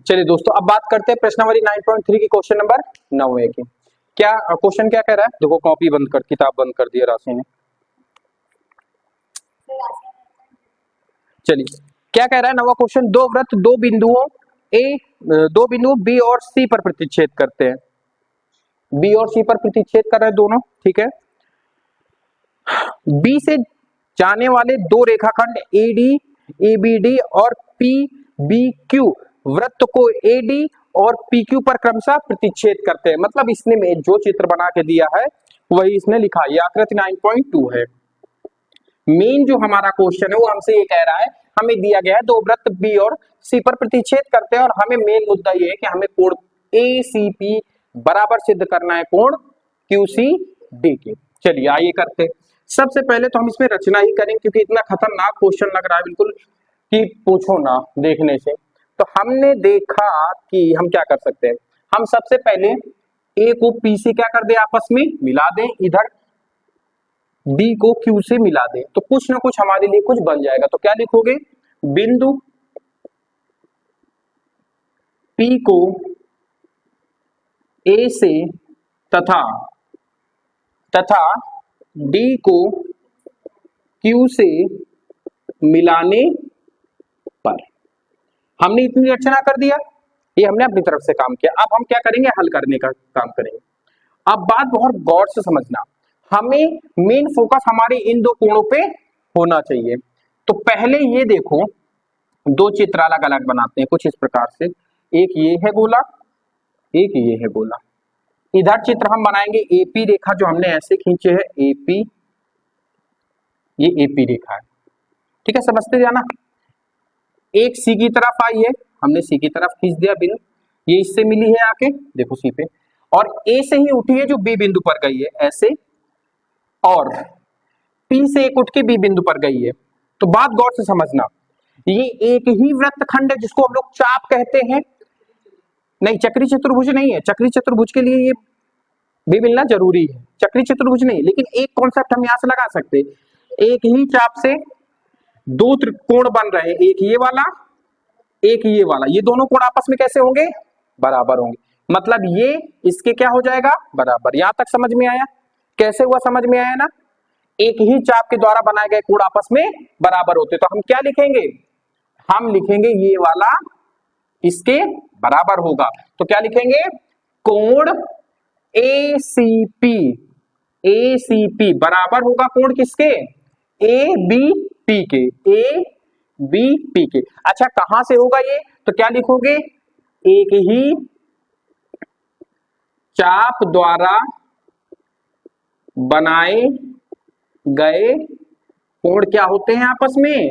चलिए दोस्तों, अब बात करते हैं प्रश्न नंबर 9.3 की, क्वेश्चन नंबर 9 की। क्या क्वेश्चन क्या कह रहा है? देखो, कॉपी बंद कर, किताब बंद कर दिया राशि ने। चलिए, क्या कह रहा है? नवा क्वेश्चन, दो वृत्त दो बिंदुओं दो बिंदु बी और सी पर प्रतिच्छेद करते हैं। बी और सी पर प्रतिच्छेद कर रहे हैं दोनों, ठीक है। बी से जाने वाले दो रेखाखंड एडी एबीडी और पी बी क्यू वृत्त को एडी और पी क्यू पर क्रमशः प्रतिच्छेद करते हैं। मतलब इसने में जो चित्र बना के दिया है वही इसने लिखा। ये आकृति 9.2 है। मेन जो हमारा क्वेश्चन है वो हमसे ये कह रहा है, हमें दिया गया है दो वृत्त बी और सी पर प्रतिच्छेद करते हैं और हमें मेन मुद्दा ये है कि हमें कोण एसीपी बराबर सिद्ध करना है कोण क्यूसीडी के। चलिए आइए करते हैं। सबसे पहले तो हम इसमें रचना ही करेंगे क्योंकि इतना खतरनाक क्वेश्चन लग रहा है बिल्कुल कि पूछो ना देखने से। तो हमने देखा कि हम क्या कर सकते हैं। हम सबसे पहले ए को पी से क्या कर दे, आपस में मिला दें, इधर डी को क्यू से मिला दें, तो कुछ ना कुछ हमारे लिए कुछ बन जाएगा। तो क्या लिखोगे, बिंदु पी को ए से तथा डी को क्यू से मिलाने पर हमने इतनी रचना कर दिया। ये हमने अपनी तरफ से काम किया। अब हम क्या करेंगे, हल करने का काम करेंगे। अब बात बहुत गौर से समझना, हमें मेन फोकस हमारे इन दो कोणों पे होना चाहिए। तो पहले ये देखो, दो चित्र अलग अलग बनाते हैं कुछ इस प्रकार से। एक ये है गोला, एक ये है गोला। इधर चित्र हम बनाएंगे एपी रेखा, जो हमने ऐसे खींचे है एपी, ये एपी रेखा है, ठीक है, समझते जाना। एक सी की तरफ आई है, हमने सी की तरफ खींच दिया बिंदु, ये इससे मिली है आके, देखो सी पे, और ए से ही उठी है जो बी बिंदु पर गई है ऐसे, और पी से एक उठ के बी बिंदु पर गई है। तो बात गौर से समझना, ये एक ही वृत्तखंड है जिसको हम लोग चाप कहते हैं। नहीं, चक्री चतुर्भुज नहीं है। चक्री चतुर्भुज के लिए ये भी मिलना जरूरी है, चक्री चतुर्भुज नहीं। लेकिन एक कॉन्सेप्ट हम यहां से लगा सकते हैं, एक ही चाप से दो त्रिकोण बन रहे हैं, एक ये वाला एक ये वाला, ये दोनों कोण आपस में कैसे होंगे, बराबर होंगे। मतलब ये इसके क्या हो जाएगा, बराबर। यहां तक समझ में आया? कैसे हुआ, समझ में आया ना? एक ही चाप के द्वारा बनाए गए कोण आपस में बराबर होते। तो हम क्या लिखेंगे, हम लिखेंगे ये वाला इसके बराबर होगा। तो क्या लिखेंगे, कोण एसीपी, एसीपी बराबर होगा कोण किसके, ए बी पी के, ए बी पी के। अच्छा, कहां से होगा ये, तो क्या लिखोगे, एक ही चाप द्वारा बनाए गए कोण क्या होते हैं, आपस में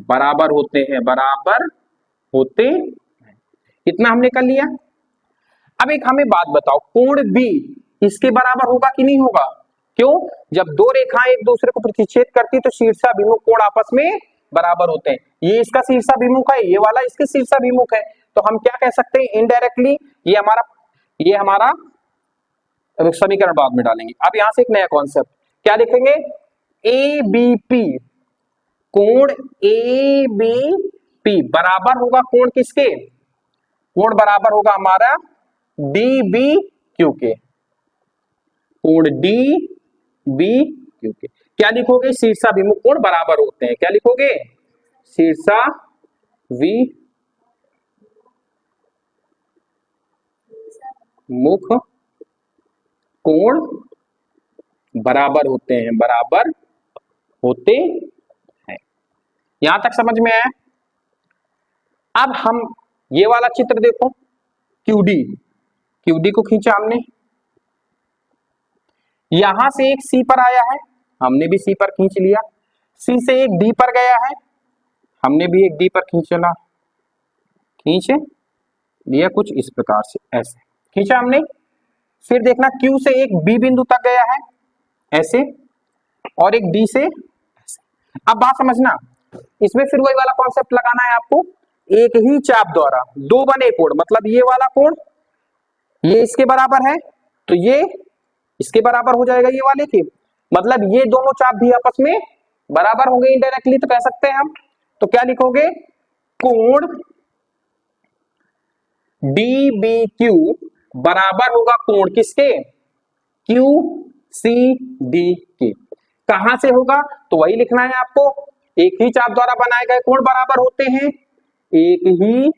बराबर होते हैं, बराबर होते हैं। इतना हमने कर लिया। अब एक हमें बात बताओ, कोण बी इसके बराबर होगा कि नहीं होगा? क्यों? जब दो रेखाएं एक दूसरे को प्रतिच्छेद करती तो शीर्षाभिमुख कोण आपस में बराबर होते हैं। ये इसका शीर्षाभिमुख है, ये वाला इसके शीर्षाभिमुख है। तो हम क्या कह सकते हैं, इनडायरेक्टली ये हमारा समीकरण बाद में डालेंगे। अब यहां से एक नया कॉन्सेप्ट क्या लिखेंगे, ए बी पी, कोण ए बी पी बराबर होगा कोण किसके, कोण बराबर होगा हमारा डी बी क्यू के, कोण डी बी क्यू के। क्या लिखोगे, शीर्षाभिमुख कोण बराबर होते हैं। क्या लिखोगे, शीर्षाभिमुख कोण बराबर होते हैं, बराबर होते हैं। यहां तक समझ में आया? अब हम ये वाला चित्र देखो, क्यूडी, क्यूडी को खींचा हमने, यहां से एक सी पर आया है, हमने भी सी पर खींच लिया। सी से एक डी पर गया है, हमने भी एक डी पर खींच लिया, कुछ इस प्रकार से ऐसे खींचा हमने। फिर देखना, क्यू से एक बी बिंदु तक गया है ऐसे, और एक डी से ऐसे। अब बात समझना, इसमें फिर वही वाला कॉन्सेप्ट लगाना है आपको, एक ही चाप द्वारा दो बने कोण, मतलब ये वाला कोण ये इसके बराबर है तो ये इसके बराबर हो जाएगा, ये वाले के, मतलब ये दोनों चाप भी आपस में बराबर होंगे इनडायरेक्टली, तो कह सकते हैं हम। तो क्या लिखोगे, कोण डी बी क्यू बराबर होगा कोण किसके, क्यू सी डी के। कहां से होगा, तो वही लिखना है आपको, एक ही चाप द्वारा बनाए गए कोण बराबर होते हैं, एक ही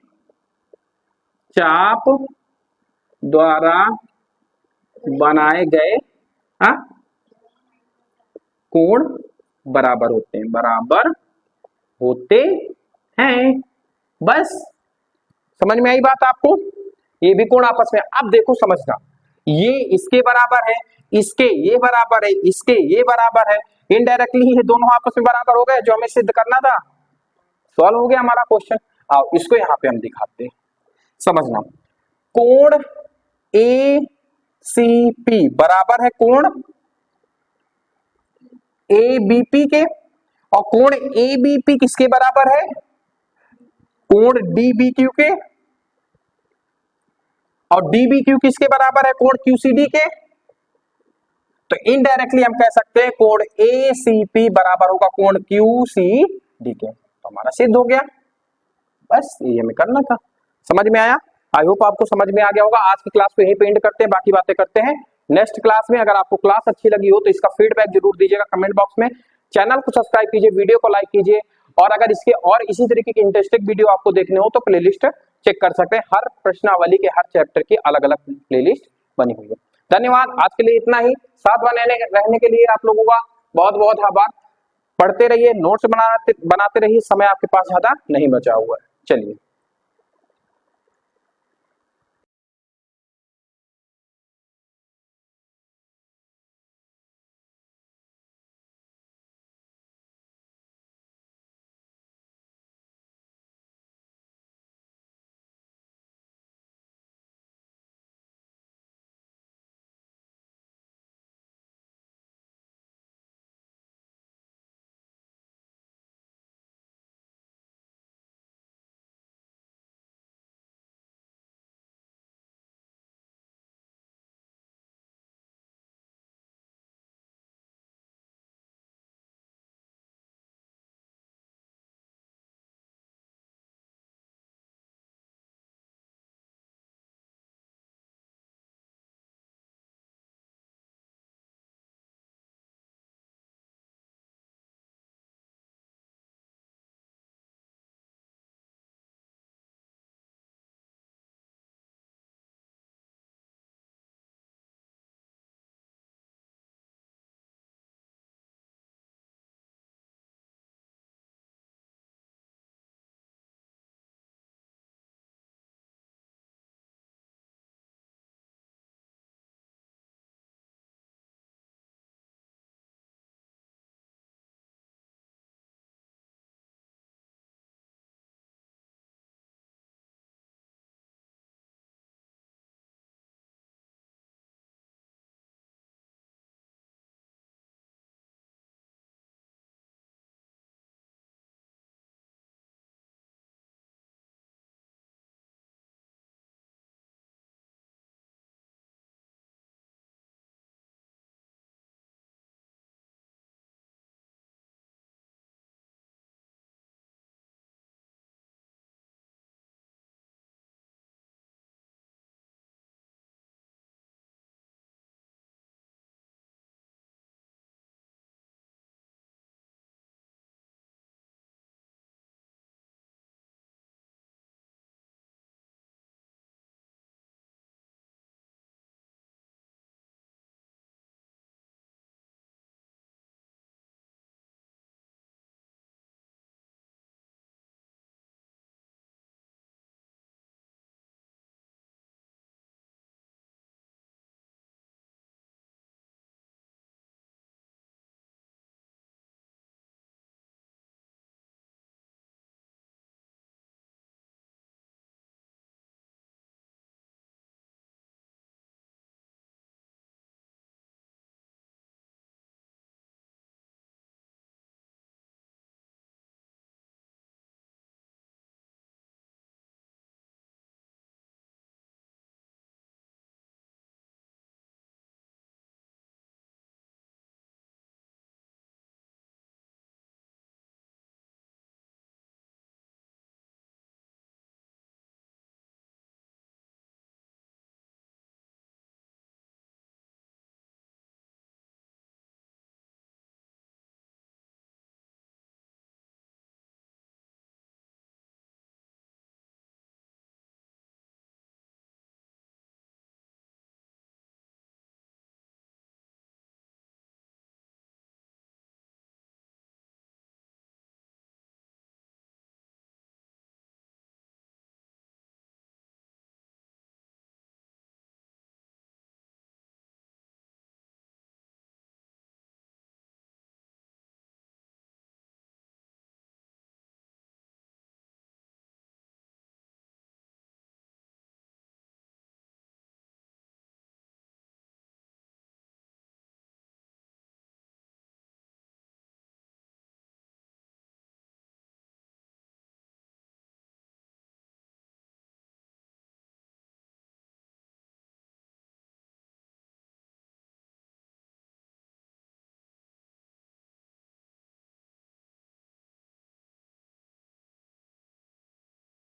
चाप द्वारा बनाए गए कोण बराबर होते हैं, बराबर होते हैं। बस समझ में आई बात आपको, ये भी कोण आपस में, अब देखो समझना, ये इसके बराबर है, इसके ये बराबर है, इसके ये बराबर है, इनडायरेक्टली ये दोनों आपस में बराबर हो गए, जो हमें सिद्ध करना था सॉल्व हो गया हमारा क्वेश्चन। आओ इसको यहां पे हम दिखाते हैं, समझना। कोण ए सी पी बराबर है कोण ए बी पी के, और कोण ए बी पी किसके बराबर है, कोण डी बी क्यू के, और डी बी क्यू किसके बराबर है, कोण क्यू सी डी के। तो इनडायरेक्टली हम कह सकते हैं कोण ए सी पी बराबर होगा कोण क्यू सी डी के, तो हमारा सिद्ध हो गया। बस ये हमें करना था, समझ में आया, आई होप आपको समझ में आ गया होगा। आज की क्लास को यहीं पे एंड करते हैं, बाकी बातें करते हैं नेक्स्ट क्लास में। अगर आपको क्लास अच्छी लगी हो तो इसका फीडबैक जरूर दीजिएगा कमेंट बॉक्स में, चैनल को सब्सक्राइब कीजिए, वीडियो को लाइक कीजिए, और अगर इसके और इसी तरीके की इंटरेस्टिंग वीडियो आपको देखने हो तो प्लेलिस्ट चेक कर सकते हैं, हर प्रश्नावली के हर चैप्टर की अलग अलग प्लेलिस्ट बनी हुई है। धन्यवाद, आज के लिए इतना ही। साथ रहने के लिए आप लोगों का बहुत बहुत आभार। पढ़ते रहिए, नोट्स बनाते रहिए, समय आपके पास ज्यादा नहीं बचा हुआ है। चलिए।